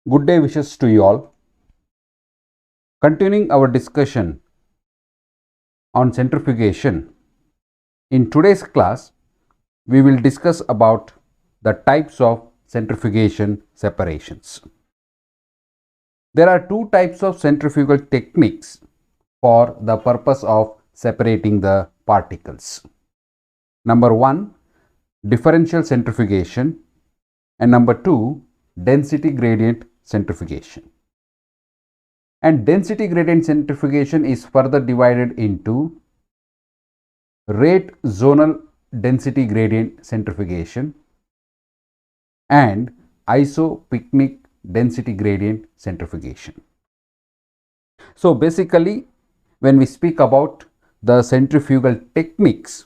Good day wishes to you all. Continuing our discussion on centrifugation, in today's class we will discuss about the types of centrifugation separations. There are two types of centrifugal techniques for the purpose of separating the particles. Number one, differential centrifugation, and number two, density gradient centrifugation. And density gradient centrifugation is further divided into rate zonal density gradient centrifugation and isopycnic density gradient centrifugation. So basically, when we speak about the centrifugal techniques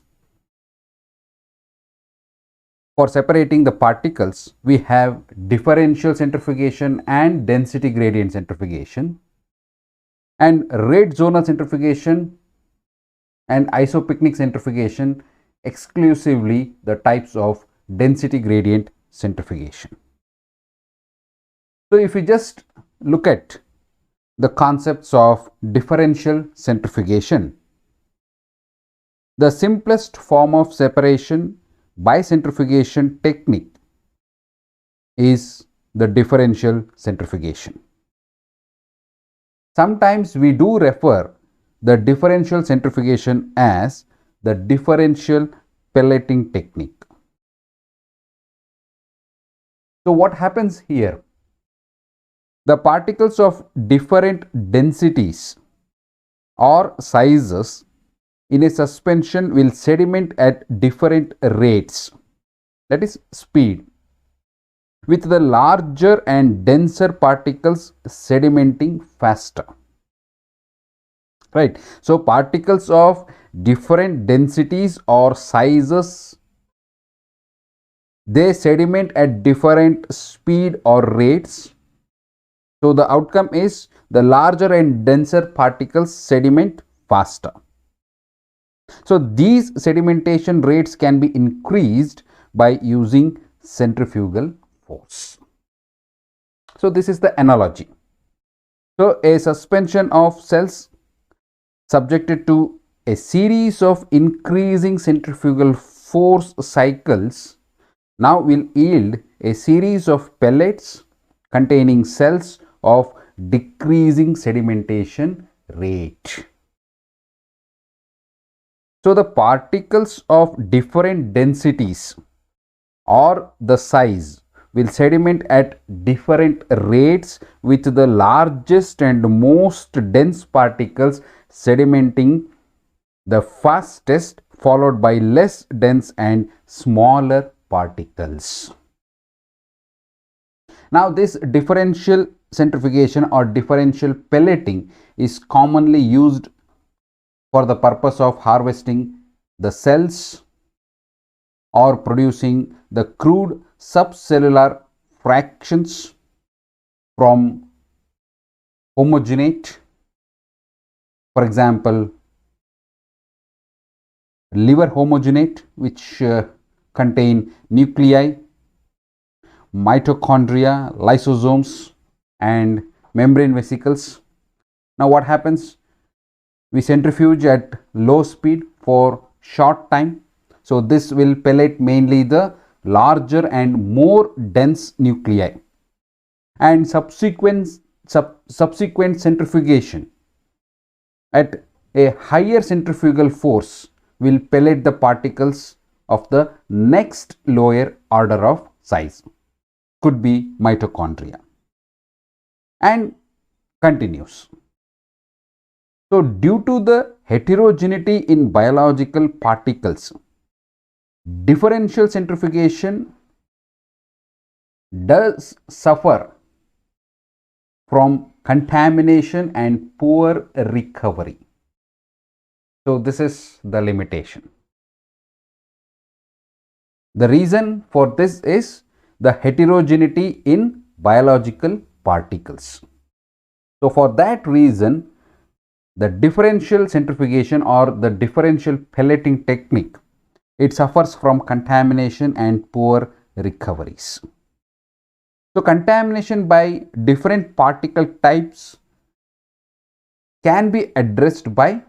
for separating the particles, we have differential centrifugation and density gradient centrifugation, and rate zonal centrifugation and isopycnic centrifugation exclusively the types of density gradient centrifugation. So if we just look at the concepts of differential centrifugation, the simplest form of separation by centrifugation technique is the differential centrifugation. Sometimes we do refer the differential centrifugation as the differential pelleting technique. So what happens here? The particles of different densities or sizes in a suspension will sediment at different rates, that is speed, with the larger and denser particles sedimenting faster. Right. So particles of different densities or sizes, they sediment at different speed or rates. So the outcome is the larger and denser particles sediment faster. So these sedimentation rates can be increased by using centrifugal force. So this is the analogy. So a suspension of cells subjected to a series of increasing centrifugal force cycles now will yield a series of pellets containing cells of decreasing sedimentation rate. So the particles of different densities or the size will sediment at different rates, with the largest and most dense particles sedimenting the fastest, followed by less dense and smaller particles. Now this differential centrifugation or differential pelleting is commonly used for the purpose of harvesting the cells or producing the crude subcellular fractions from homogenate, for example liver homogenate, which contain nuclei, mitochondria, lysosomes and membrane vesicles. Now what happens? We centrifuge at low speed for short time. So this will pellet mainly the larger and more dense nuclei, and subsequent centrifugation at a higher centrifugal force will pellet the particles of the next lower order of size, could be mitochondria, and continues. So due to the heterogeneity in biological particles, differential centrifugation does suffer from contamination and poor recovery. So this is the limitation. The reason for this is the heterogeneity in biological particles. So for that reason, the differential centrifugation or the differential pelleting technique, it suffers from contamination and poor recoveries. So contamination by different particle types can be addressed by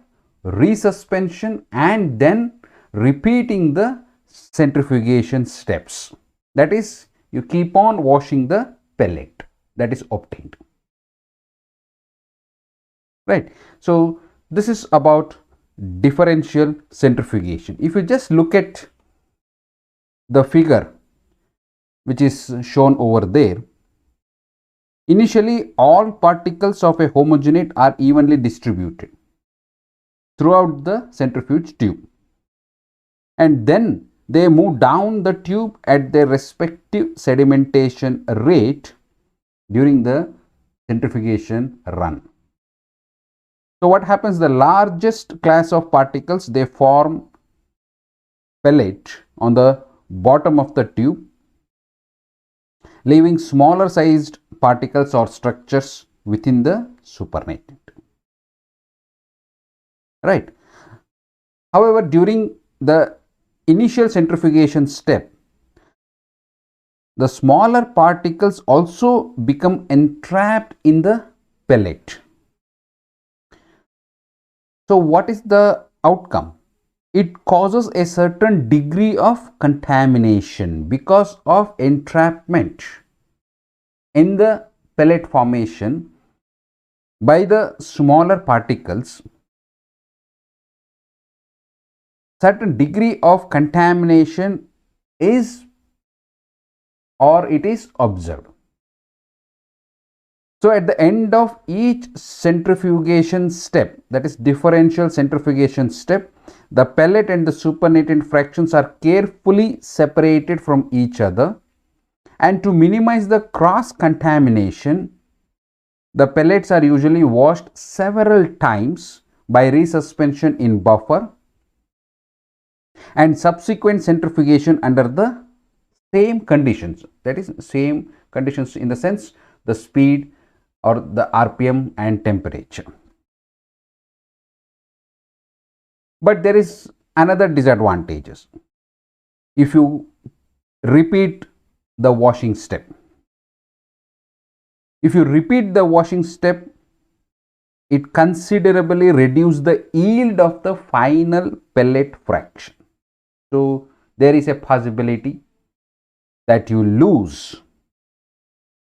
resuspension and then repeating the centrifugation steps. That is, you keep on washing the pellet that is obtained. Right. So this is about differential centrifugation. If you just look at the figure which is shown over there, initially all particles of a homogenate are evenly distributed throughout the centrifuge tube, and then they move down the tube at their respective sedimentation rate during the centrifugation run. So what happens, the largest class of particles, they form pellet on the bottom of the tube, leaving smaller sized particles or structures within the supernatant. Right. However, during the initial centrifugation step, the smaller particles also become entrapped in the pellet. So what is the outcome? It causes a certain degree of contamination because of entrapment in the pellet formation by the smaller particles. Certain degree of contamination is or it is observed. So at the end of each centrifugation step, that is differential centrifugation step, the pellet and the supernatant fractions are carefully separated from each other, and to minimize the cross contamination, the pellets are usually washed several times by resuspension in buffer and subsequent centrifugation under the same conditions, that is same conditions in the sense the speed or the RPM and temperature. But there is another disadvantages. If you repeat the washing step, it considerably reduces the yield of the final pellet fraction. So there is a possibility that you lose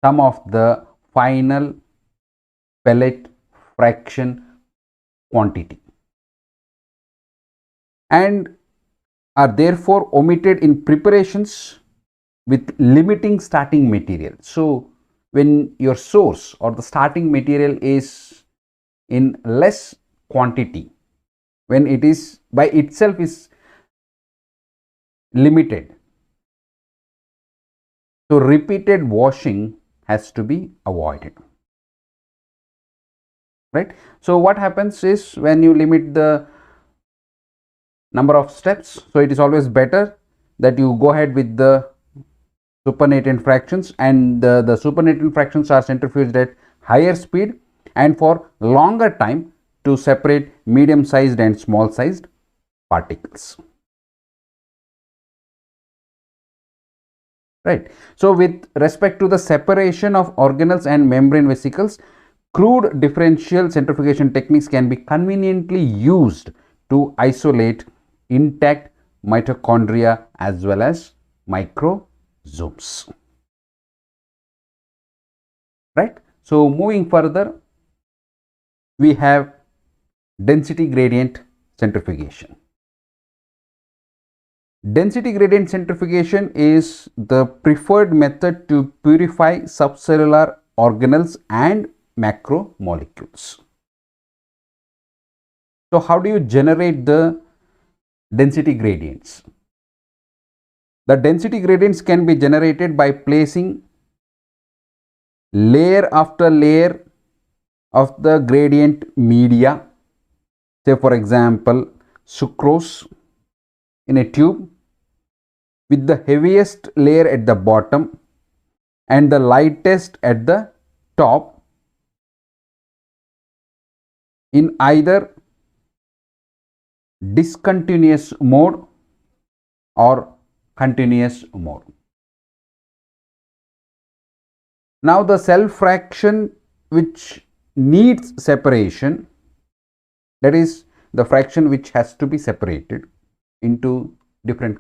some of the final pellet fraction quantity and are therefore omitted in preparations with limiting starting material. So when your source or the starting material is in less quantity, when it is by itself is limited, so repeated washing has to be avoided. Right. So what happens is, when you limit the number of steps, so it is always better that you go ahead with the supernatant fractions, and the supernatant fractions are centrifuged at higher speed and for longer time to separate medium sized and small sized particles. Right. So with respect to the separation of organelles and membrane vesicles, crude differential centrifugation techniques can be conveniently used to isolate intact mitochondria as well as microsomes. Right. So moving further, we have density gradient centrifugation. Density gradient centrifugation is the preferred method to purify subcellular organelles and macromolecules. So how do you generate the density gradients? The density gradients can be generated by placing layer after layer of the gradient media, say for example sucrose, in a tube, with the heaviest layer at the bottom and the lightest at the top, in either discontinuous mode or continuous mode. Now the cell fraction which needs separation, that is the fraction which has to be separated into different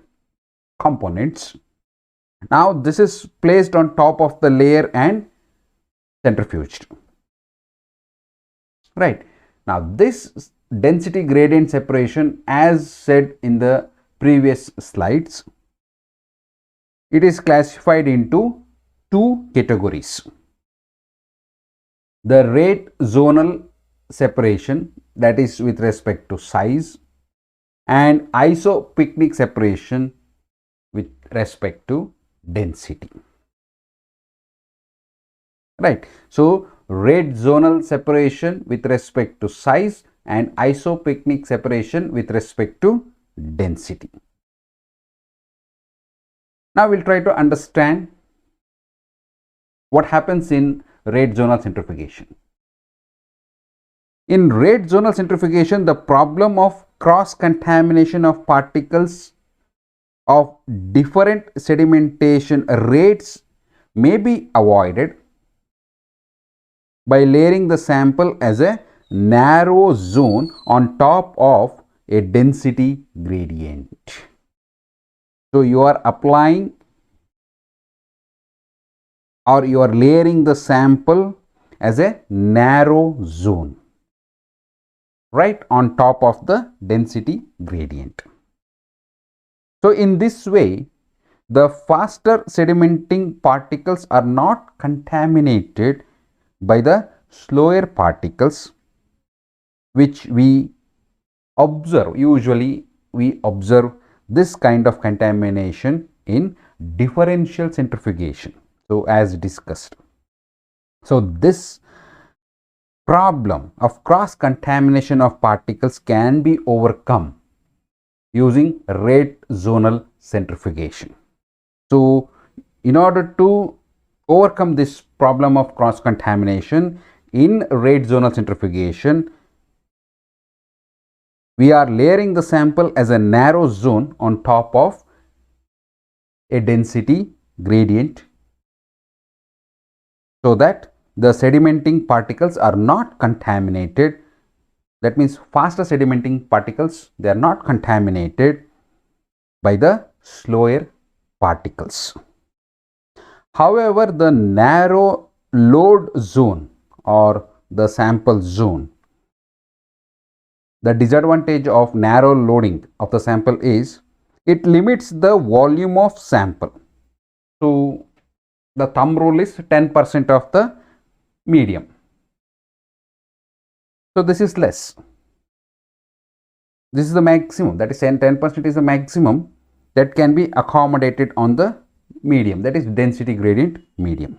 components. Now this is placed on top of the layer and centrifuged. Right. Now this density gradient separation, as said in the previous slides, it is classified into two categories. The rate zonal separation, that is with respect to size, and isopycnic separation with respect to density. Right. So rate zonal separation with respect to size and isopycnic separation with respect to density. Now we'll try to understand what happens in rate zonal centrifugation. In rate zonal centrifugation, the problem of cross contamination of particles of different sedimentation rates may be avoided by layering the sample as a narrow zone on top of a density gradient. So you are applying or you are layering the sample as a narrow zone right on top of the density gradient. So in this way, the faster sedimenting particles are not contaminated by the slower particles, which we observe. Usually we observe this kind of contamination in differential centrifugation. So as discussed, so this problem of cross contamination of particles can be overcome using rate zonal centrifugation. So in order to overcome this problem of cross contamination in rate zonal centrifugation, we are layering the sample as a narrow zone on top of a density gradient, so that the sedimenting particles are not contaminated. That means faster sedimenting particles, they are not contaminated by the slower particles. However, the narrow load zone or the sample zone, the disadvantage of narrow loading of the sample is it limits the volume of sample. So the thumb rule is 10% of the medium. So this is less. This is the maximum, that is 10% is the maximum that can be accommodated on the medium, that is density gradient medium.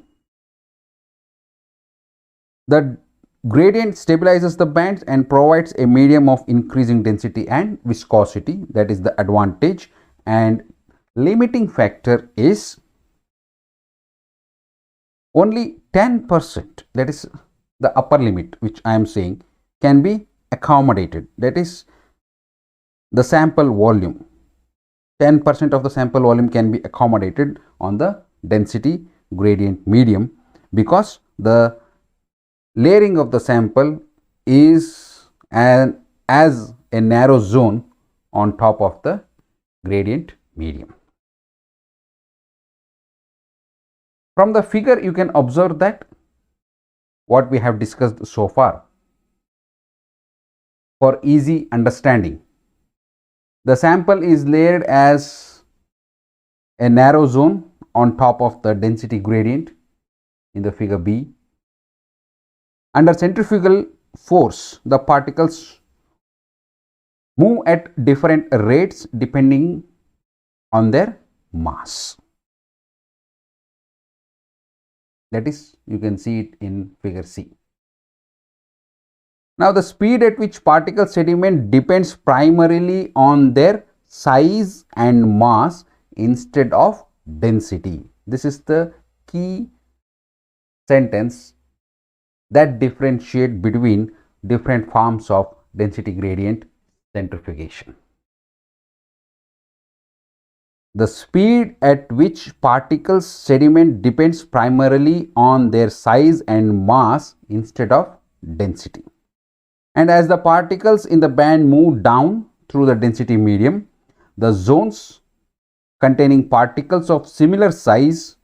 The gradient stabilizes the bands and provides a medium of increasing density and viscosity, that is the advantage, and limiting factor is only 10%, that is the upper limit which I am saying, can be accommodated, that is the sample volume. 10% of the sample volume can be accommodated on the density gradient medium, because the layering of the sample is as a narrow zone on top of the gradient medium. From the figure you can observe that what we have discussed so far. For easy understanding, the sample is layered as a narrow zone on top of the density gradient in the figure B. Under centrifugal force, the particles move at different rates depending on their mass. That is, you can see it in figure C. Now the speed at which particles sediment depends primarily on their size and mass instead of density. This is the key sentence that differentiate between different forms of density gradient centrifugation. The speed at which particles sediment depends primarily on their size and mass instead of density. And as the particles in the band move down through the density medium, the zones containing particles of similar size,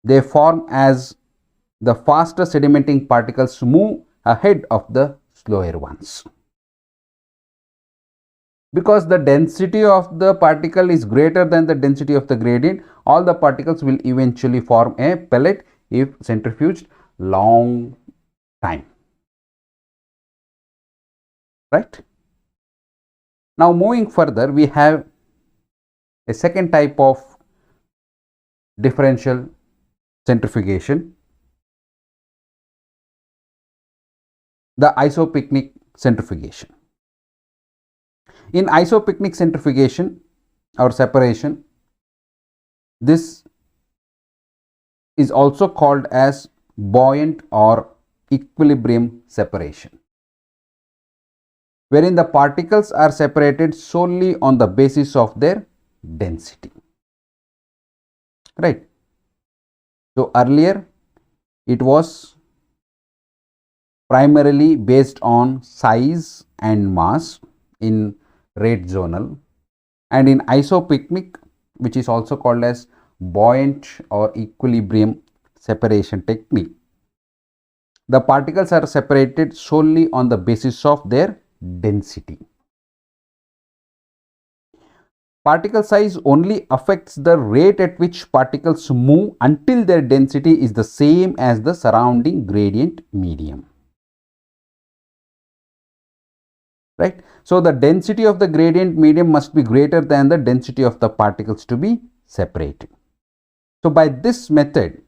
they form as the faster sedimenting particles move ahead of the slower ones. Because the density of the particle is greater than the density of the gradient, all the particles will eventually form a pellet if centrifuged long time. Right? Now moving further, we have a second type of differential centrifugation, the isopycnic centrifugation. In isopycnic centrifugation or separation, this is also called as buoyant or equilibrium separation, wherein the particles are separated solely on the basis of their density. Right. So earlier it was primarily based on size and mass in rate zonal, and in isopycnic, which is also called as buoyant or equilibrium separation technique, the particles are separated solely on the basis of their density. Particle size only affects the rate at which particles move until their density is the same as the surrounding gradient medium. Right. So the density of the gradient medium must be greater than the density of the particles to be separated. So by this method,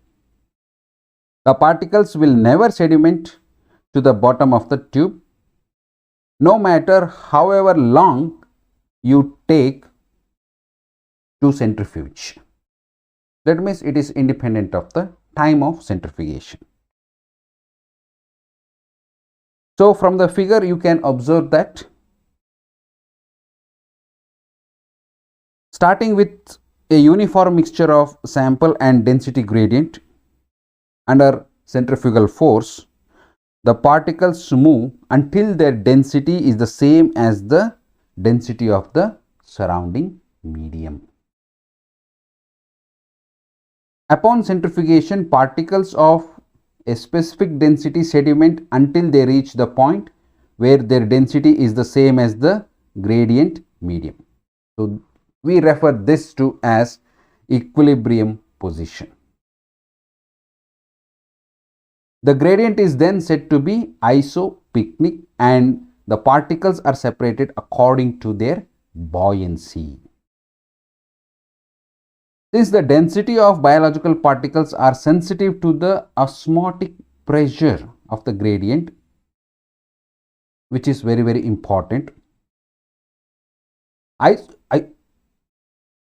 the particles will never sediment to the bottom of the tube, no matter however long you take to centrifuge. That means it is independent of the time of centrifugation. So from the figure you can observe that starting with a uniform mixture of sample and density gradient under centrifugal force, the particles move until their density is the same as the density of the surrounding medium. Upon centrifugation, particles of a specific density sediment until they reach the point where their density is the same as the gradient medium. So we refer this to as equilibrium position. The gradient is then said to be isopycnic and the particles are separated according to their buoyancy. Since the density of biological particles are sensitive to the osmotic pressure of the gradient, which is very important,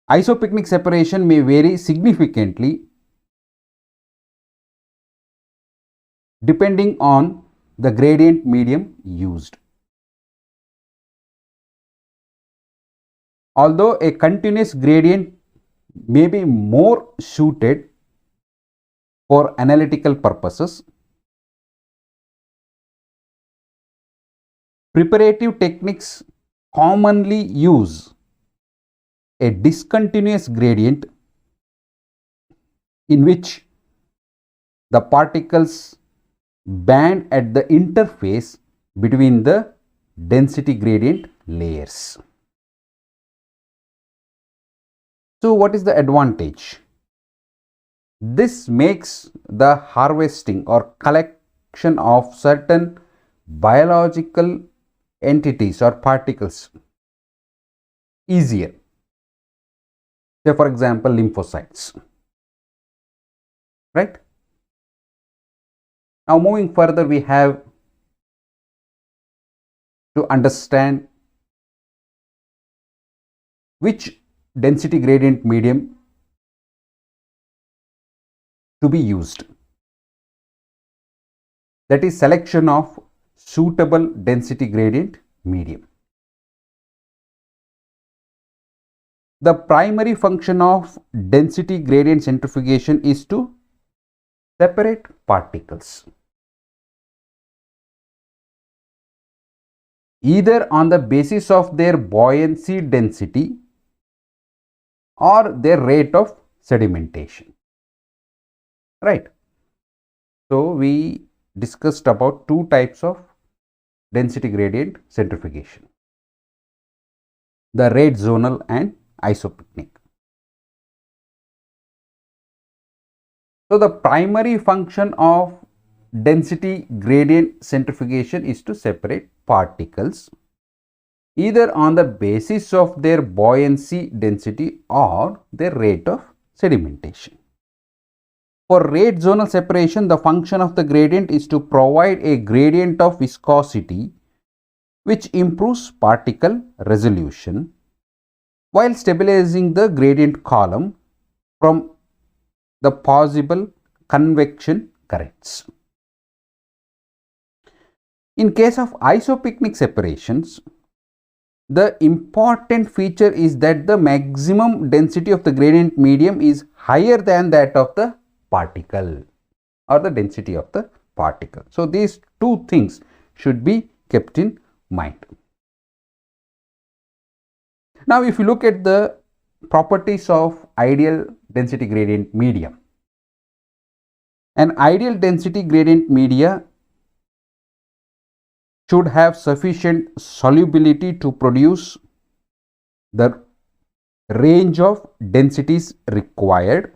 isopycnic separation may vary significantly depending on the gradient medium used. Although a continuous gradient may be more suited for analytical purposes, preparative techniques commonly use a discontinuous gradient in which the particles band at the interface between the density gradient layers. So what is the advantage? This makes the harvesting or collection of certain biological entities or particles easier. Say for example lymphocytes. Right? Now moving further, we have to understand which density gradient medium to be used. That is selection of suitable density gradient medium. The primary function of density gradient centrifugation is to separate particles, either on the basis of their buoyancy density or their rate of sedimentation, right? So we discussed about two types of density gradient centrifugation, the rate zonal and isopycnic. So the primary function of density gradient centrifugation is to separate particles, either on the basis of their buoyancy density or their rate of sedimentation. For rate zonal separation, the function of the gradient is to provide a gradient of viscosity which improves particle resolution while stabilizing the gradient column from the possible convection currents. In case of isopycnic separations, the important feature is that the maximum density of the gradient medium is higher than that of the particle, or the density of the particle. So these two things should be kept in mind. Now if you look at the properties of ideal density gradient medium, an ideal density gradient media should have sufficient solubility to produce the range of densities required,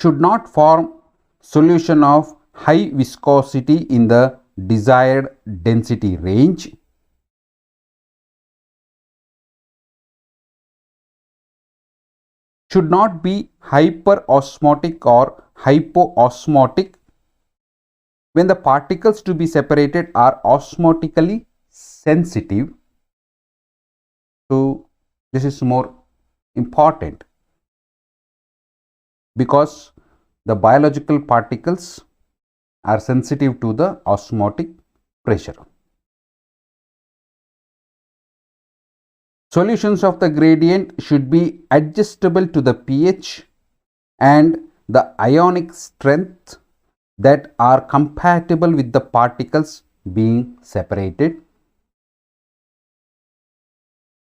should not form solution of high viscosity in the desired density range, should not be hyperosmotic or hypoosmotic when the particles to be separated are osmotically sensitive. So this is more important because the biological particles are sensitive to the osmotic pressure. Solutions of the gradient should be adjustable to the pH and the ionic strength that are compatible with the particles being separated,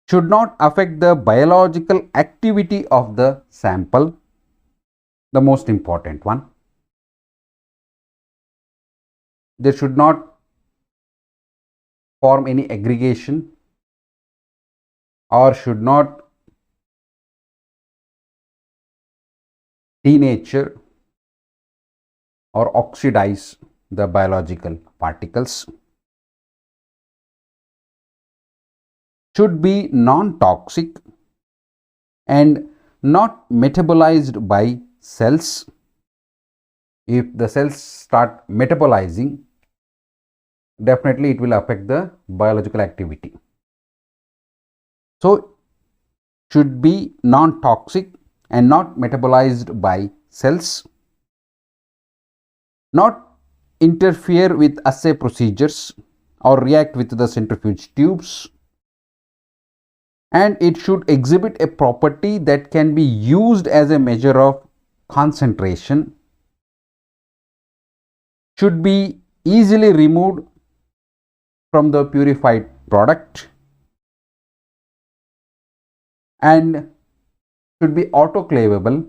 should not affect the biological activity of the sample, the most important one. There should not form any aggregation or should not denature or oxidize the biological particles, should be non-toxic and not metabolized by cells. If the cells start metabolizing, definitely it will affect the biological activity. So should be non-toxic and not metabolized by cells, not interfere with assay procedures or react with the centrifuge tubes, and it should exhibit a property that can be used as a measure of concentration, should be easily removed from the purified product, and should be autoclavable,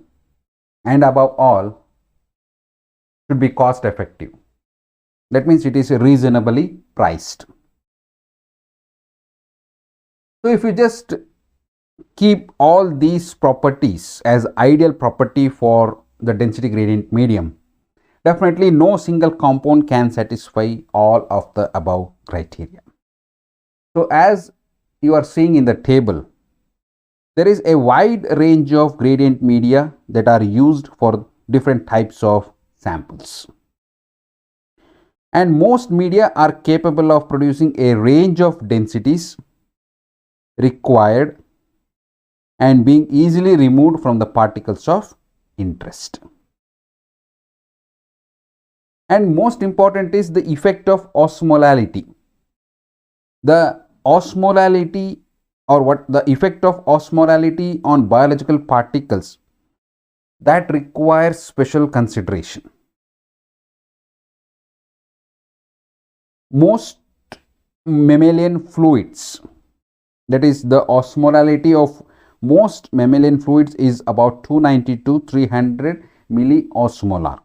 and above all should be cost effective. That means it is reasonably priced. So if you just keep all these properties as ideal property for the density gradient medium, definitely no single compound can satisfy all of the above criteria. So as you are seeing in the table, there is a wide range of gradient media that are used for different types of samples. And most media are capable of producing a range of densities required and being easily removed from the particles of interest. And most important is the effect of osmolality. The osmolality or what the effect of osmolality on biological particles, that requires special consideration. Most mammalian fluids, that is the osmolality of most mammalian fluids is about 290 to 300 milliosmolar,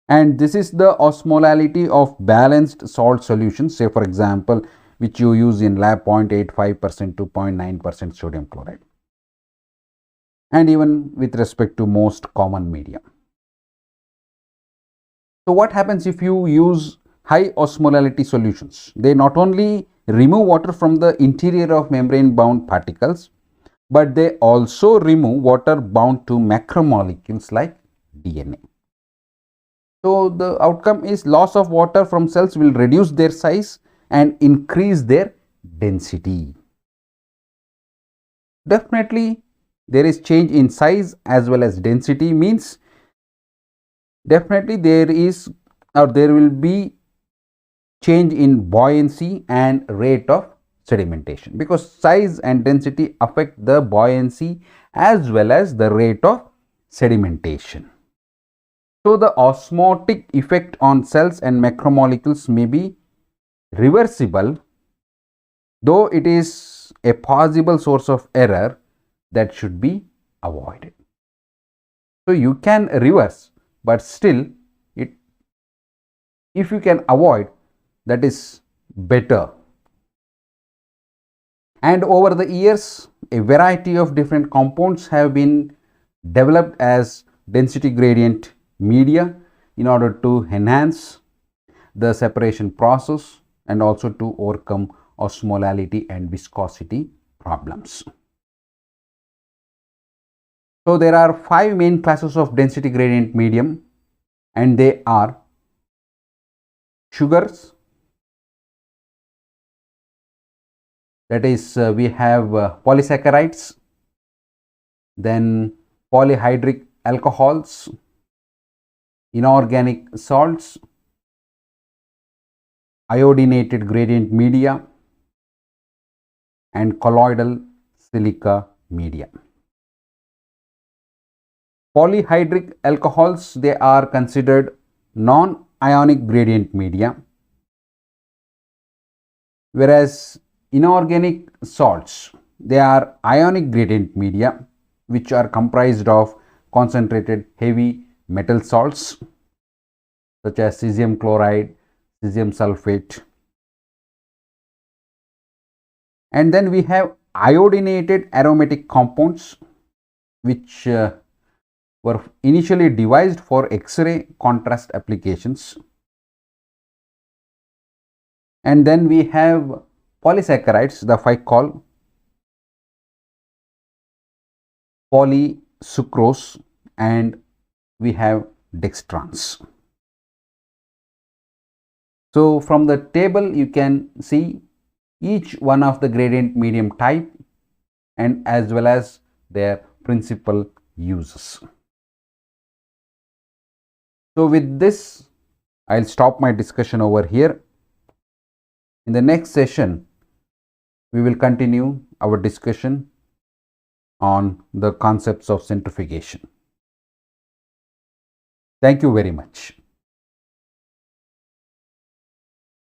and this is the osmolality of balanced salt solutions, say for example which you use in lab, 0.85% to 0.9% sodium chloride, and even with respect to most common media. So what happens if you use high osmolality solutions? They not only remove water from the interior of membrane bound particles, but they also remove water bound to macromolecules like DNA. So the outcome is loss of water from cells will reduce their size and increase their density. Definitely there is change in size as well as density, means definitely there is or there will be change in buoyancy and rate of sedimentation, because size and density affect the buoyancy as well as the rate of sedimentation. So the osmotic effect on cells and macromolecules may be reversible, though it is a possible source of error that should be avoided. So you can reverse, but still if you can avoid, that is better. And over the years, a variety of different compounds have been developed as density gradient media in order to enhance the separation process and also to overcome osmolality and viscosity problems. So there are 5 main classes of density gradient medium, and they are sugars, that is we have polysaccharides, then polyhydric alcohols, inorganic salts, iodinated gradient media, and colloidal silica media. Polyhydric alcohols, they are considered non-ionic gradient media, whereas inorganic salts, they are ionic gradient media which are comprised of concentrated heavy metal salts such as cesium chloride, cesium sulfate. And then we have iodinated aromatic compounds which were initially devised for X-ray contrast applications. And then we have polysaccharides, the 5 called polysucrose, and we have dextrans. So from the table you can see each one of the gradient medium type and as well as their principal uses. So with this, I'll stop my discussion over here. In the next session, we will continue our discussion on the concepts of centrifugation. Thank you very much.